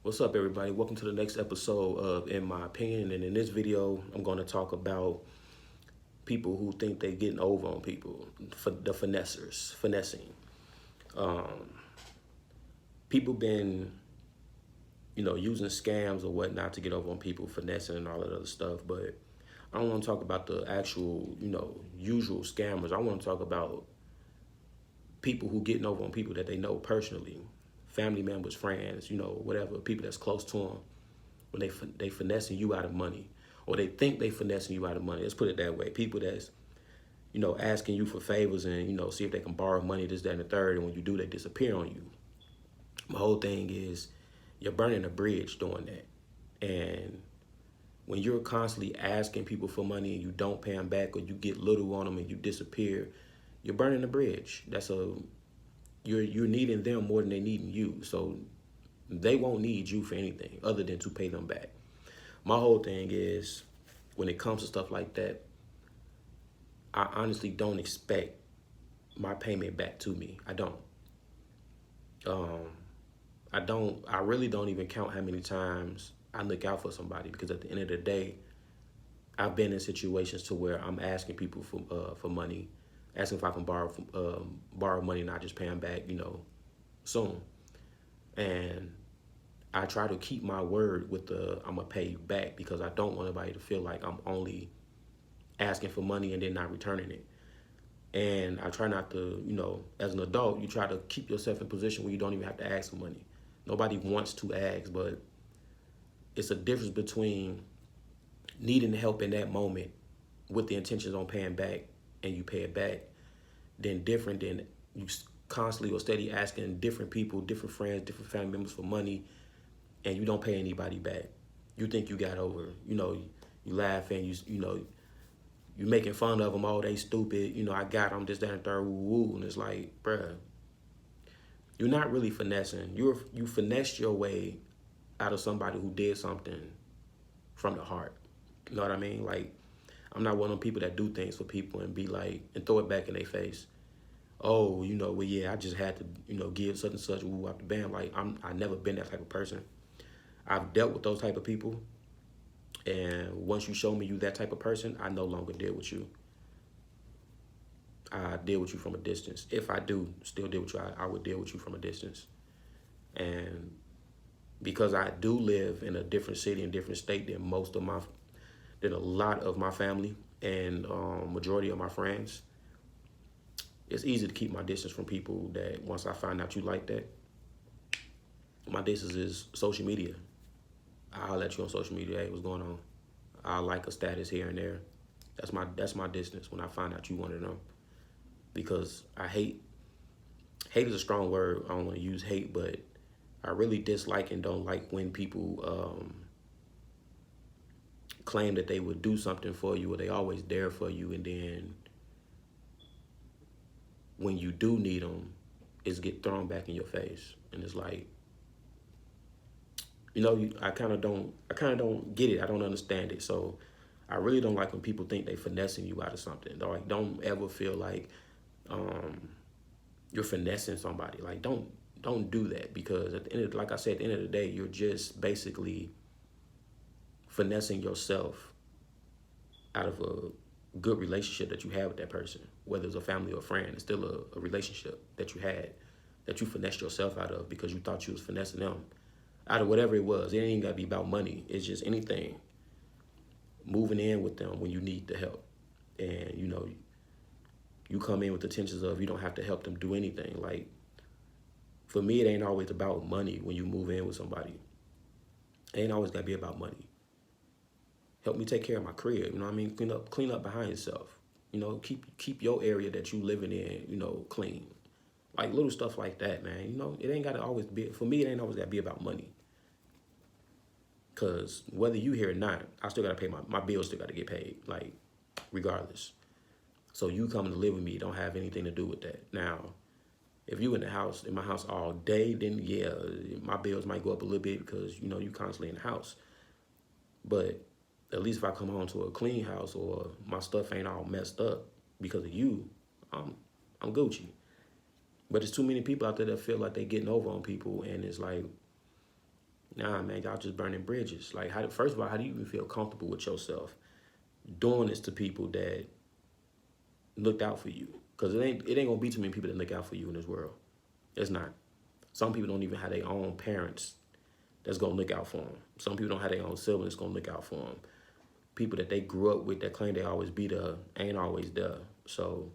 What's up, everybody? Welcome to the next episode of In My Opinion. And in this video, I'm going to talk about people who think they're getting over on people, for the finessers, finessing. Um, People been, using scams or whatnot to get over on people, finessing and all that other stuff. But I don't want to talk about the actual, usual scammers. I want to talk about people who getting over on people that they know personally, family members, friends, whatever, people that's close to them when they finessing you out of money, or they think they finessing you out of money. Let's put it that way. People that's asking you for favors and see if they can borrow money, this, that, and the third, and when you do, they disappear on you. My whole thing is you're burning a bridge doing that, and when you're constantly asking people for money and you don't pay them back, or you get little on them and you disappear, you're burning a bridge. You're needing them more than they needing you. So they won't need you for anything other than to pay them back. My whole thing is, when it comes to stuff like that, I honestly don't expect my payment back to me. I don't. I really don't even count how many times I look out for somebody, because at the end of the day, I've been in situations to where I'm asking people for money, asking if I can borrow money and I just pay them back, soon. And I try to keep my word with I'm gonna pay you back, because I don't want anybody to feel like I'm only asking for money and then not returning it. And I try not to, as an adult, you try to keep yourself in a position where you don't even have to ask for money. Nobody wants to ask, but it's a difference between needing the help in that moment with the intentions on paying back and you pay it back, then different than you constantly or steady asking different people, different friends, different family members for money, and you don't pay anybody back. You think you got over, you laugh and you making fun of them. Oh, they stupid. I got them, this, that, and third, woo, woo. And it's like, bruh, you're not really finessing. You finessed your way out of somebody who did something from the heart. You know what I mean? Like, I'm not one of them people that do things for people and be like, and throw it back in their face. Oh, well, yeah, I just had to, give such and such woo out the band. Like, I never been that type of person. I've dealt with those type of people. And once you show me you that type of person, I no longer deal with you. I deal with you from a distance. If I do still deal with you, I would deal with you from a distance. And because I do live in a different city and different state than a lot of my family and majority of my friends, it's easy to keep my distance from people that once I find out you like that. My distance is social media. I'll let you on social media. Hey, what's going on? I'll like a status here and there. That's my distance when I find out you one of them. Because I hate is a strong word. I don't want to use hate, but I really dislike and don't like when people claim that they would do something for you, or they always there for you, and then when you do need them, it's get thrown back in your face. And it's like, I kind of don't get it. I don't understand it. So I really don't like when people think they finessing you out of something. Like, don't ever feel like you're finessing somebody. Like, don't do that, because at the end of, like I said, at the end of the day, you're just basically finessing yourself out of a good relationship that you have with that person, whether it's a family or a friend. It's still a relationship that you had, that you finessed yourself out of because you thought you was finessing them out of whatever it was. It ain't got to be about money. It's just anything. Moving in with them when you need the help. And, you come in with the intentions of you don't have to help them do anything. Like, for me, it ain't always about money when you move in with somebody. It ain't always got to be about money. Help me take care of my crib, you know what I mean? Clean up behind yourself. Keep your area that you living in, clean. Like, little stuff like that, man. It ain't got to always be, for me, it ain't always got to be about money. Because whether you here or not, I still got to pay my bills, still got to get paid, like, regardless. So you coming to live with me don't have anything to do with that. Now, if you in my house all day, then yeah, my bills might go up a little bit because, you constantly in the house. But at least if I come home to a clean house, or my stuff ain't all messed up because of you, I'm Gucci. But there's too many people out there that feel like they getting over on people, and it's like, Nah, man, y'all just burning bridges. Like, first of all, how do you even feel comfortable with yourself doing this to people that looked out for you? Because it ain't gonna be too many people that look out for you in this world. It's not. Some people don't even have their own parents that's gonna look out for them. Some people don't have their own siblings gonna look out for them. People that they grew up with that claim they always be there ain't always there. So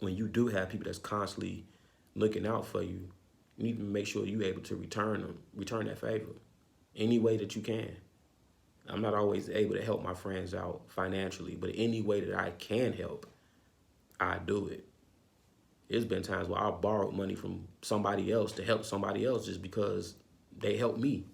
when you do have people that's constantly looking out for you, you need to make sure you're able to return that favor any way that you can. I'm not always able to help my friends out financially, but any way that I can help, I do it. There's been times where I borrowed money from somebody else to help somebody else just because they helped me.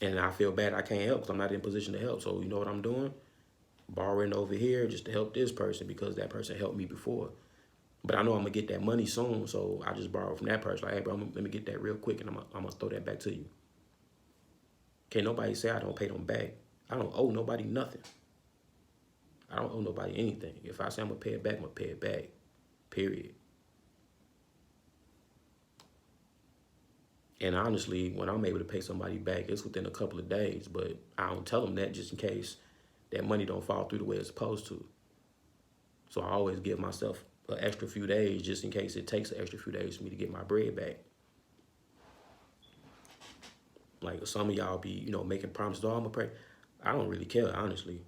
And I feel bad I can't help because I'm not in position to help. So you know what I'm doing? Borrowing over here just to help this person because that person helped me before. But I know I'm going to get that money soon, so I just borrow from that person. Like, hey, bro, let me get that real quick, and I'm going to throw that back to you. Can't nobody say I don't pay them back. I don't owe nobody nothing. I don't owe nobody anything. If I say I'm going to pay it back, I'm going to pay it back. Period. And honestly, when I'm able to pay somebody back, it's within a couple of days. But I don't tell them that just in case that money don't fall through the way it's supposed to. So I always give myself an extra few days just in case it takes an extra few days for me to get my bread back. Like some of y'all be, making promises, oh, I'm gonna pray. I don't really care, honestly.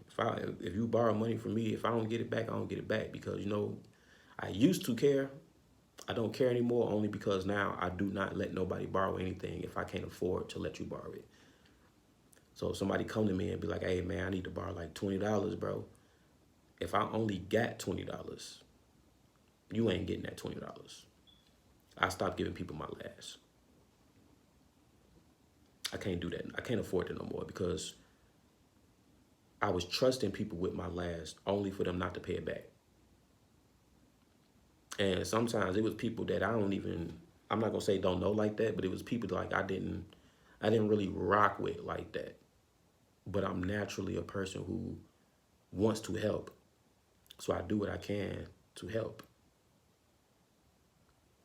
If you borrow money from me, if I don't get it back, I don't get it back because I used to care. I don't care anymore only because now I do not let nobody borrow anything if I can't afford to let you borrow it. So if somebody come to me and be like, hey man, I need to borrow like $20, bro. If I only got $20, you ain't getting that $20. I stopped giving people my last. I can't do that. I can't afford it no more because I was trusting people with my last only for them not to pay it back. And sometimes it was people that I'm not gonna say don't know like that, but it was people like I didn't really rock with like that. But I'm naturally a person who wants to help. So I do what I can to help.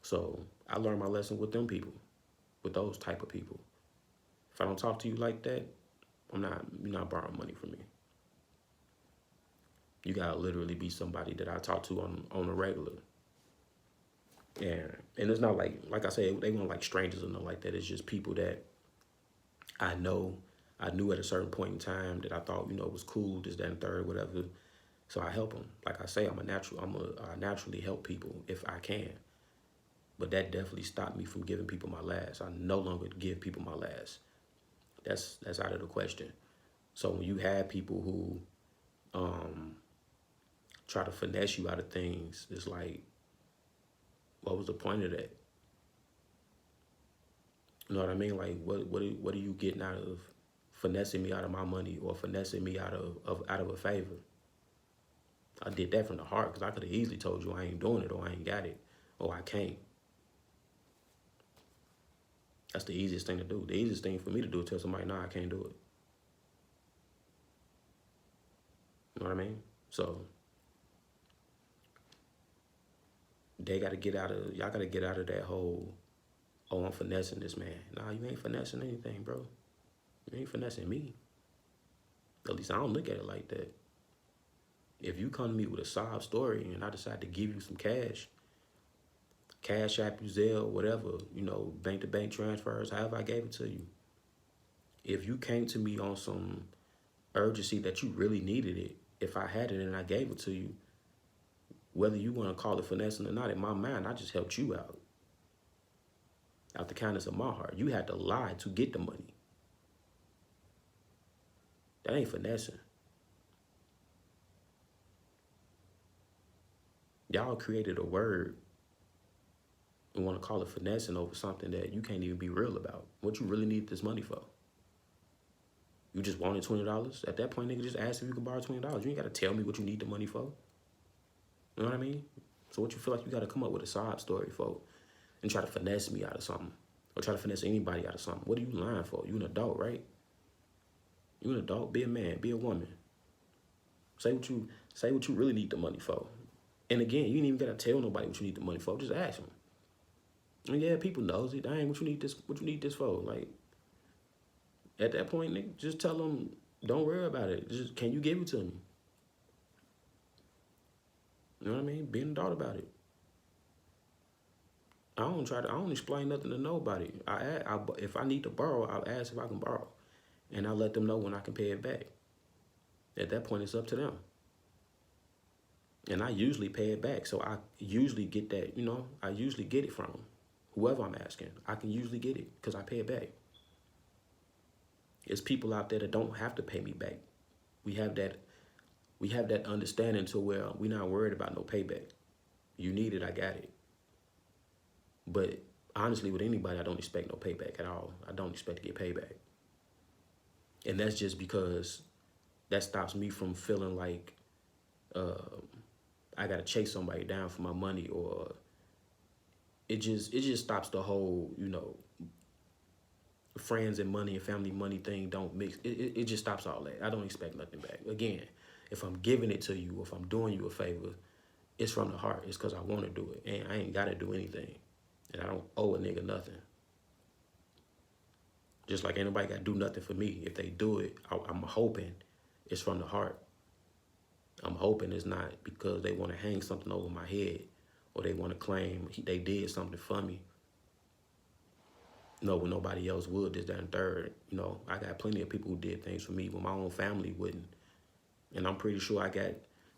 So I learned my lesson with them people, with those type of people. If I don't talk to you like that, you're not borrowing money from me. You gotta literally be somebody that I talk to on a regular. And it's not like I said, they weren't like strangers or nothing like that. It's just people that I knew at a certain point in time that I thought, was cool, this, that, and third, whatever. So I help them. Like I say, I naturally help people if I can. But that definitely stopped me from giving people my last. I no longer give people my last. That's out of the question. So when you have people who try to finesse you out of things, it's like, what was the point of that? You know what I mean? Like, what are you getting out of finessing me out of my money or finessing me out of a favor? I did that from the heart because I could have easily told you I ain't doing it or I ain't got it or I can't. That's the easiest thing to do. The easiest thing for me to do is tell somebody, nah, I can't do it. You know what I mean? So y'all gotta get out of that whole, oh, I'm finessing this man. Nah, you ain't finessing anything, bro. You ain't finessing me. At least I don't look at it like that. If you come to me with a sob story and I decide to give you some cash app, you Zelle, whatever, bank-to-bank transfers, however I gave it to you. If you came to me on some urgency that you really needed it, if I had it and I gave it to you, whether you want to call it finessing or not, in my mind, I just helped you out. Out the kindness of my heart. You had to lie to get the money. That ain't finessing. Y'all created a word and want to call it finessing over something that you can't even be real about. What you really need this money for? You just wanted $20? At that point, nigga, just ask if you can borrow $20. You ain't got to tell me what you need the money for. You know what I mean? So what you feel like you got to come up with a sob story for and try to finesse me out of something or try to finesse anybody out of something? What are you lying for? You an adult, right? You an adult. Be a man. Be a woman. Say what you really need the money for. And again, you ain't even got to tell nobody what you need the money for. Just ask them. And yeah, people knows it. Dang, what you need this for? Like, at that point, nigga, just tell them, don't worry about it. Just, can you give it to me? You know what I mean? Be an adult about it. I don't explain nothing to nobody. If I need to borrow, I'll ask if I can borrow. And I let them know when I can pay it back. At that point, it's up to them. And I usually pay it back. So I usually get that, I usually get it from whoever I'm asking. I can usually get it because I pay it back. It's people out there that don't have to pay me back. We have that understanding to where we're not worried about no payback. You need it, I got it. But honestly, with anybody, I don't expect no payback at all. I don't expect to get payback. And that's just because that stops me from feeling like I gotta chase somebody down for my money, or it just stops the whole, friends and money and family money thing don't mix. It just stops all that. I don't expect nothing back. Again, if I'm giving it to you, if I'm doing you a favor, it's from the heart. It's because I want to do it. And I ain't got to do anything. And I don't owe a nigga nothing. Just like anybody got to do nothing for me. If they do it, I'm hoping it's from the heart. I'm hoping it's not because they want to hang something over my head or they want to claim they did something for me. No, when nobody else would, this, that, and third. I got plenty of people who did things for me when my own family wouldn't. And I'm pretty sure I got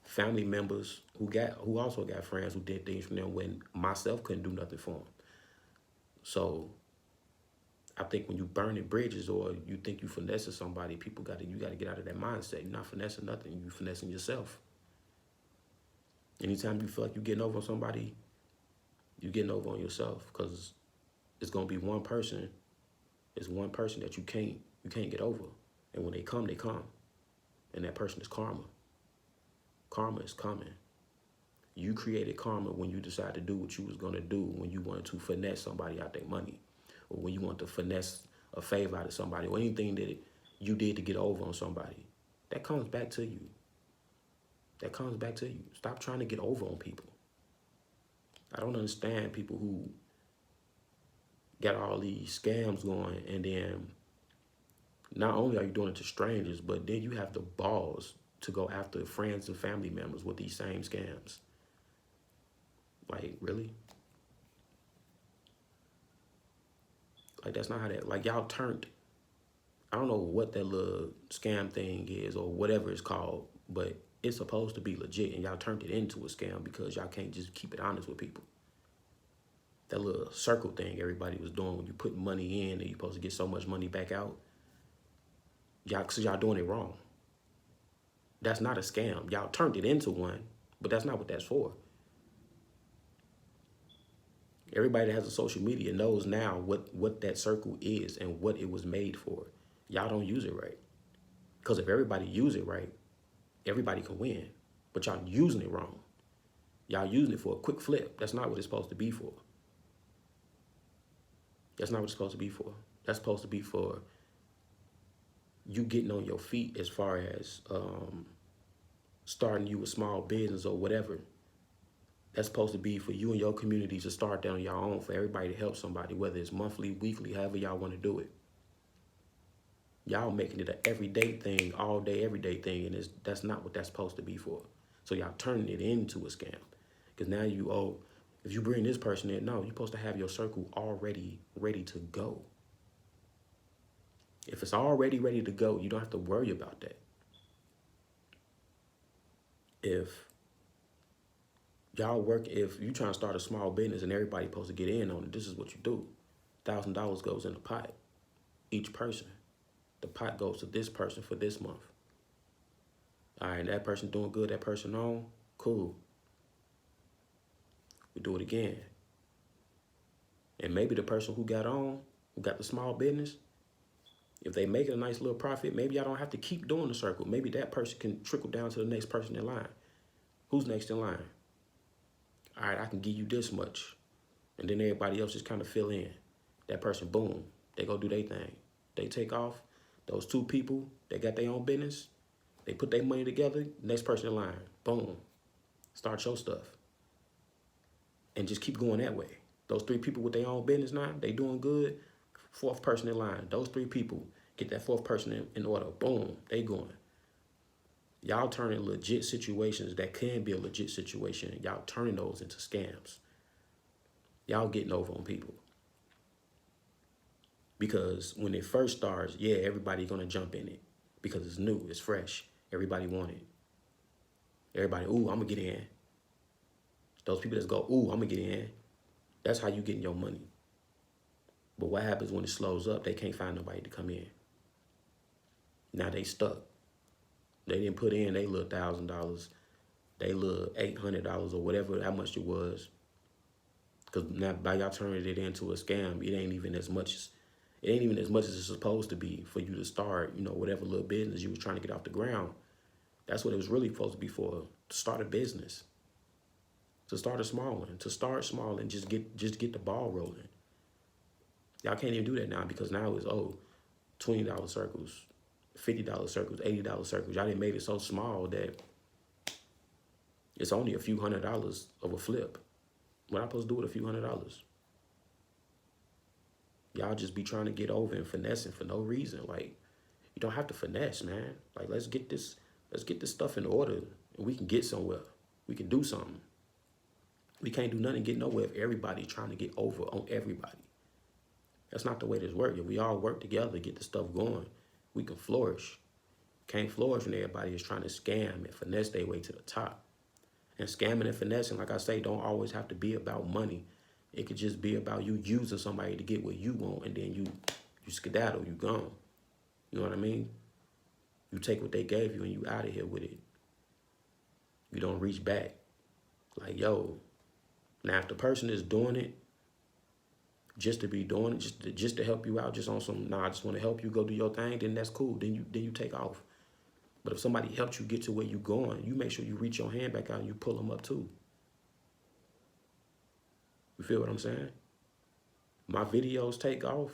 family members who also got friends who did things for them when myself couldn't do nothing for them. So I think when you burning bridges or you think you finessing somebody, you gotta get out of that mindset. You're not finessing nothing, you finessing yourself. Anytime you feel like you're getting over on somebody, you're getting over on yourself, because it's gonna be one person. It's one person that you can't get over. And when they come, they come. And that person is karma. Karma is coming. You created karma when you decided to do what you was gonna do, when you wanted to finesse somebody out their money, or when you want to finesse a favor out of somebody, or anything that you did to get over on somebody. That comes back to you. That comes back to you. Stop trying to get over on people. I don't understand people who got all these scams going, and then not only are you doing it to strangers, but then you have the balls to go after friends and family members with these same scams. Like, really? Like, that's not how that, like, y'all turned, I don't know what that little scam thing is or whatever it's called, but it's supposed to be legit, and y'all turned it into a scam because y'all can't just keep it honest with people. That little circle thing everybody was doing when you put money in and you're supposed to get so much money back out. Y'all doing it wrong. That's not a scam. Y'all turned it into one, but that's not what that's for. Everybody that has a social media knows now what that circle is and what it was made for. Y'all don't use it right. Because if everybody use it right, everybody can win. But y'all using it wrong. Y'all using it for a quick flip. That's not what it's supposed to be for. That's not what it's supposed to be for. That's supposed to be for you getting on your feet as far as starting you a small business or whatever. That's supposed to be for you and your community to start down your own, for everybody to help somebody, whether it's monthly, weekly, however y'all want to do it. Y'all making it an everyday thing, all day, everyday thing, and that's not what that's supposed to be for. So y'all turning it into a scam. Because now if you bring this person in, no, you're supposed to have your circle already ready to go. If it's already ready to go, you don't have to worry about that. If you trying to start a small business and everybody supposed to get in on it, this is what you do. $1,000 goes in the pot, each person. The pot goes to this person for this month. All right, that person doing good, that person on, cool. We do it again. And maybe the person who got the small business, if they make a nice little profit, maybe y'all don't have to keep doing the circle. Maybe that person can trickle down to the next person in line. Who's next in line? All right, I can give you this much. And then everybody else just kind of fill in. That person, boom, they go do their thing. They take off. Those two people, they got their own business. They put their money together. Next person in line, boom. Start your stuff. And just keep going that way. Those 3 people with their own business now, they doing good. 4th person in line. Those 3 people get that 4th person in order. Boom, they going. Y'all turning legit situations that can be a legit situation. Y'all turning those into scams. Y'all getting over on people. Because when it first starts, yeah, everybody's gonna jump in it because it's new, it's fresh. Everybody want it. Everybody, ooh, I'm gonna get in. Those people that go, ooh, I'm gonna get in. That's how you getting your money. But what happens when it slows up? They can't find nobody to come in. Now they stuck. They didn't put in they little $1,000, they little $800 or whatever, how much it was. Because now by y'all turning it into a scam, it ain't even as much as it's supposed to be for you to start, whatever little business you was trying to get off the ground. That's what it was really supposed to be for, to start a business. To start a small one, to start small and just get the ball rolling. Y'all can't even do that now because now it's $20 circles, $50 circles, $80 circles. Y'all done made it so small that it's only a few $100s of a flip. What am I supposed to do with a few $100s? Y'all just be trying to get over and finessing for no reason. Like, you don't have to finesse, man. Like, let's get this stuff in order and we can get somewhere. We can do something. We can't do nothing and get nowhere if everybody's trying to get over on everybody. That's not the way this works. If we all work together to get the stuff going, we can flourish. Can't flourish when everybody is trying to scam and finesse their way to the top. And scamming and finessing, like I say, don't always have to be about money. It could just be about you using somebody to get what you want, and then you skedaddle, you gone. You know what I mean? You take what they gave you and you out of here with it. You don't reach back. Like, yo, now if the person is doing it just to be doing it, just to help you out, just on some, I just want to help you go do your thing, then that's cool. Then you take off. But if somebody helps you get to where you're going, you make sure you reach your hand back out and you pull them up too. You feel what I'm saying? My videos take off.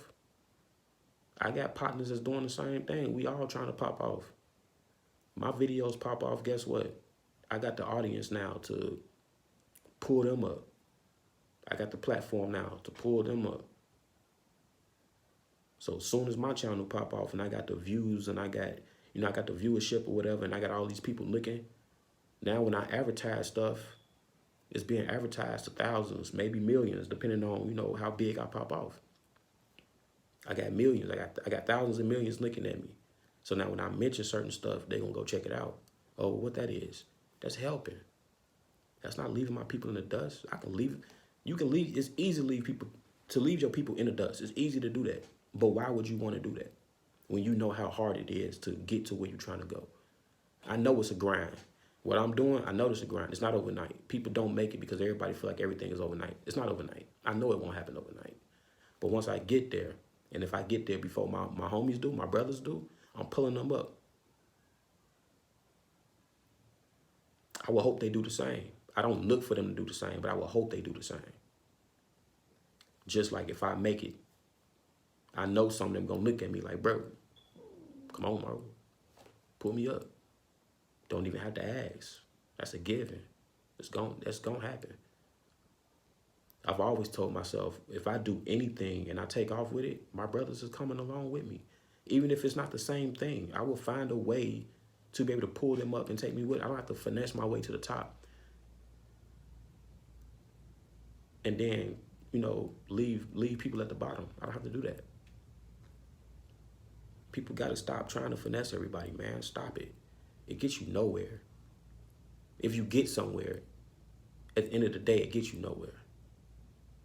I got partners that's doing the same thing. We all trying to pop off. My videos pop off, guess what? I got the audience now to pull them up. I got the platform now to pull them up. So as soon as my channel pop off and I got the views and I got the viewership or whatever, and I got all these people looking, now when I advertise stuff, it's being advertised to thousands, maybe millions, depending on, how big I pop off. I got millions. I got thousands and millions looking at me. So now when I mention certain stuff, they're going to go check it out. Oh, what that is? That's helping. That's not leaving my people in the dust. You can leave. It's easy to leave your people in the dust. It's easy to do that. But why would you want to do that when you know how hard it is to get to where you're trying to go? I know it's a grind. What I'm doing, I know it's a grind. It's not overnight. People don't make it because everybody feel like everything is overnight. It's not overnight. I know it won't happen overnight. But once I get there, and if I get there before my homies do, my brothers do, I'm pulling them up. I will hope they do the same. I don't look for them to do the same, but I will hope they do the same. Just like if I make it, I know some of them gonna look at me like, bro, come on, bro, pull me up. Don't even have to ask. That's a given. That's gonna happen. I've always told myself, if I do anything and I take off with it, my brothers is coming along with me. Even if it's not the same thing, I will find a way to be able to pull them up and take me with it. I don't have to finesse my way to the top. And then, leave people at the bottom. I don't have to do that. People got to stop trying to finesse everybody, man. Stop it. It gets you nowhere. If you get somewhere, at the end of the day, it gets you nowhere.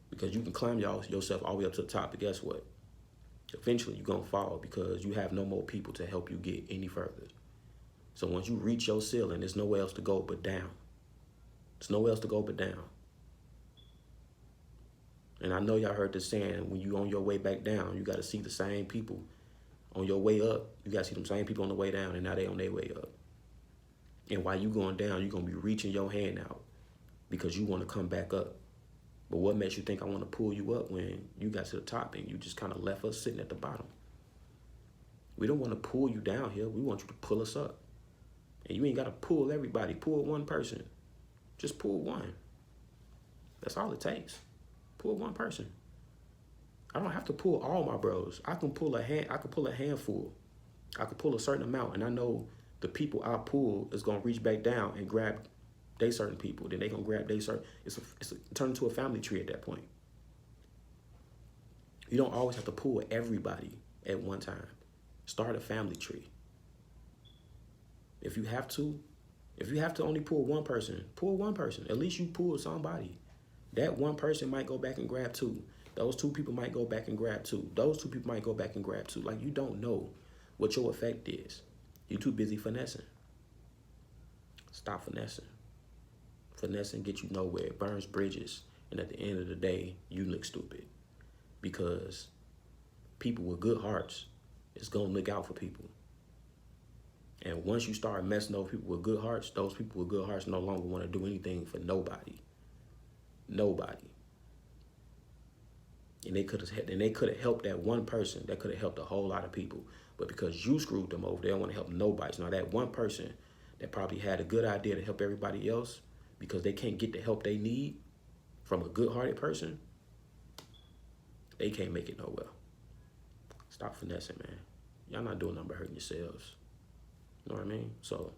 Because you can climb yourself all the way up to the top, but guess what? Eventually, you're going to fall because you have no more people to help you get any further. So once you reach your ceiling, there's nowhere else to go but down. There's nowhere else to go but down. And I know y'all heard this saying, when you on your way back down, you got to see the same people on your way up. You got to see them same people on the way down, and now they on their way up. And while you going down, you're going to be reaching your hand out because you want to come back up. But what makes you think I want to pull you up when you got to the top and you just kind of left us sitting at the bottom? We don't want to pull you down here. We want you to pull us up. And you ain't got to pull everybody. Pull one person. Just pull one. That's all it takes. Pull one person. I don't have to pull all my bros. I can pull a handful. I can pull a certain amount, and I know the people I pull is gonna reach back down and grab they certain people. Then they gonna grab they certain. Turn into a family tree at that point. You don't always have to pull everybody at one time. Start a family tree. If you have to only pull one person, pull one person. At least you pull somebody. That one person might go back and grab two. Those two people might go back and grab two. Those two people might go back and grab two. Like, you don't know what your effect is. You're too busy finessing. Stop finessing. Finessing gets you nowhere. It burns bridges. And at the end of the day, you look stupid. Because people with good hearts is going to look out for people. And once you start messing over people with good hearts, those people with good hearts no longer want to do anything for nobody. Nobody. And they could have helped that one person. That could have helped a whole lot of people. But because you screwed them over, they don't want to help nobody. So now that one person that probably had a good idea to help everybody else, because they can't get the help they need from a good-hearted person, they can't make it nowhere. Stop finessing, man. Y'all not doing nothing but hurting yourselves. You know what I mean? So,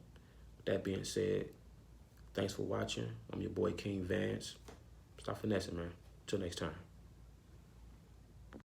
with that being said, thanks for watching. I'm your boy, King Vance. Stop finessing, man. Till next time.